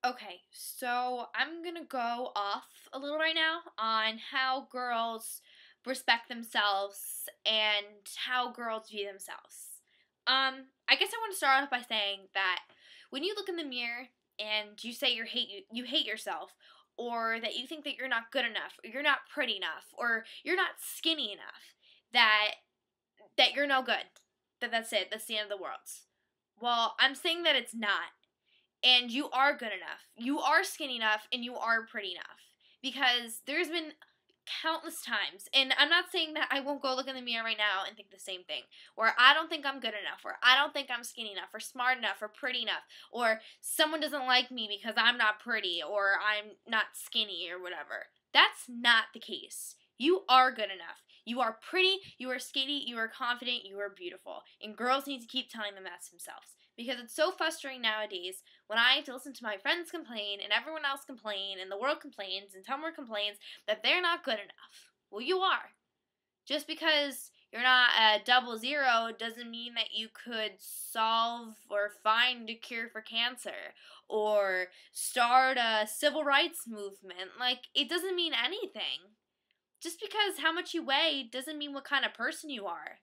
Okay, so I'm gonna go off a little right now on how girls respect themselves and how girls view themselves. I guess I want to start off by saying that when you look in the mirror and you say you hate yourself, or that you think that you're not good enough, or you're not pretty enough, or you're not skinny enough, that you're no good, that's it, that's the end of the world. Well, I'm saying that it's not, and you are good enough. You are skinny enough and you are pretty enough. Because there's been countless times, and I'm not saying that I won't go look in the mirror right now and think the same thing, where I don't think I'm good enough, or I don't think I'm skinny enough, or smart enough, or pretty enough, or someone doesn't like me because I'm not pretty, or I'm not skinny, or whatever. That's not the case. You are good enough. You are pretty, you are skinny, you are confident, you are beautiful. And girls need to keep telling them that to themselves. Because it's so frustrating nowadays when I have to listen to my friends complain and everyone else complain and the world complains and Tumblr complains that they're not good enough. Well, you are. Just because you're not a 00 doesn't mean that you could solve or find a cure for cancer or start a civil rights movement. Like, it doesn't mean anything. Just because how much you weigh doesn't mean what kind of person you are.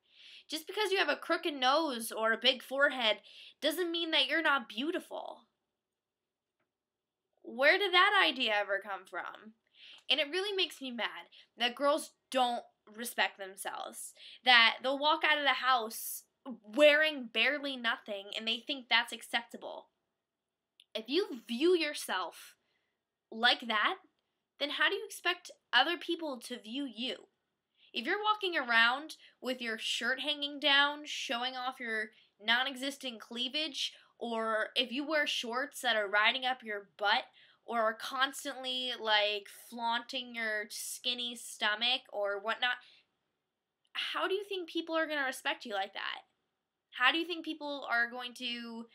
Just because you have a crooked nose or a big forehead doesn't mean that you're not beautiful. Where did that idea ever come from? And it really makes me mad that girls don't respect themselves. That they'll walk out of the house wearing barely nothing and they think that's acceptable. If you view yourself like that, then how do you expect other people to view you? If you're walking around with your shirt hanging down, showing off your non existent cleavage, or if you wear shorts that are riding up your butt, or are constantly like flaunting your skinny stomach or whatnot, how do you think people are going to respect you like that? How do you think people are going to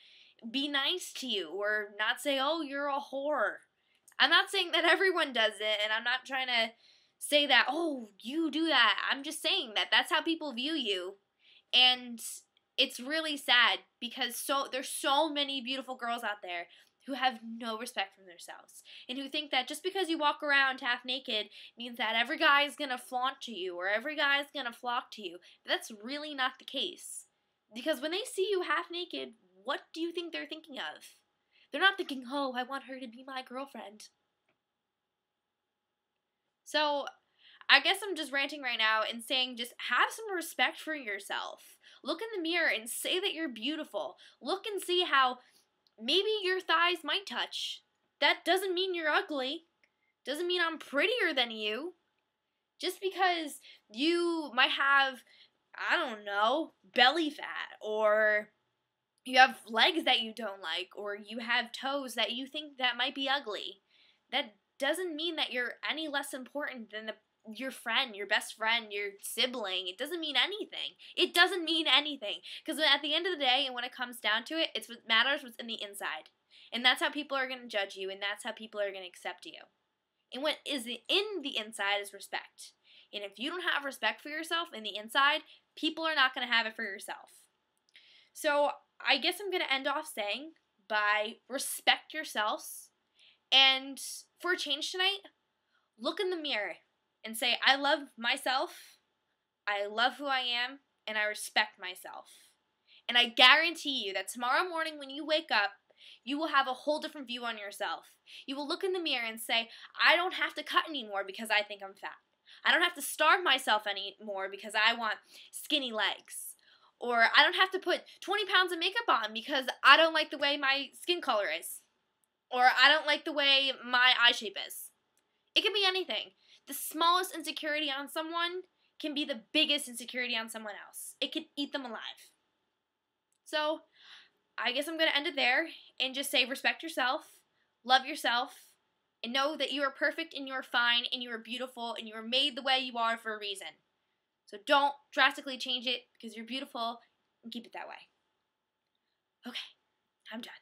be nice to you or not say, oh, you're a whore? I'm not saying that everyone does it, and I'm not trying to say that, oh, you do that. I'm just saying that that's how people view you. And it's really sad because there's so many beautiful girls out there who have no respect for themselves and who think that just because you walk around half naked means that every guy is going to flaunt to you or every guy is going to flock to you. But that's really not the case. Because when they see you half naked, what do you think they're thinking of? They're not thinking, oh, I want her to be my girlfriend. So, I guess I'm just ranting right now and saying just have some respect for yourself. Look in the mirror and say that you're beautiful. Look and see how maybe your thighs might touch. That doesn't mean you're ugly. Doesn't mean I'm prettier than you. Just because you might have, I don't know, belly fat, or you have legs that you don't like, or you have toes that you think that might be ugly. That doesn't mean that you're any less important than your friend, your best friend, your sibling. It doesn't mean anything. It doesn't mean anything. Because at the end of the day, and when it comes down to it, it's what matters what's in the inside. And that's how people are going to judge you, and that's how people are going to accept you. And what is in the inside is respect. And if you don't have respect for yourself in the inside, people are not going to have it for yourself. So I guess I'm going to end off saying, by respect yourselves. And for a change tonight, look in the mirror and say, I love myself, I love who I am, and I respect myself. And I guarantee you that tomorrow morning when you wake up, you will have a whole different view on yourself. You will look in the mirror and say, I don't have to cut anymore because I think I'm fat. I don't have to starve myself anymore because I want skinny legs. Or I don't have to put 20 pounds of makeup on because I don't like the way my skin color is. Or I don't like the way my eye shape is. It can be anything. The smallest insecurity on someone can be the biggest insecurity on someone else. It can eat them alive. So, I guess I'm going to end it there and just say respect yourself, love yourself, and know that you are perfect and you are fine and you are beautiful and you are made the way you are for a reason. So don't drastically change it because you're beautiful and keep it that way. Okay, I'm done.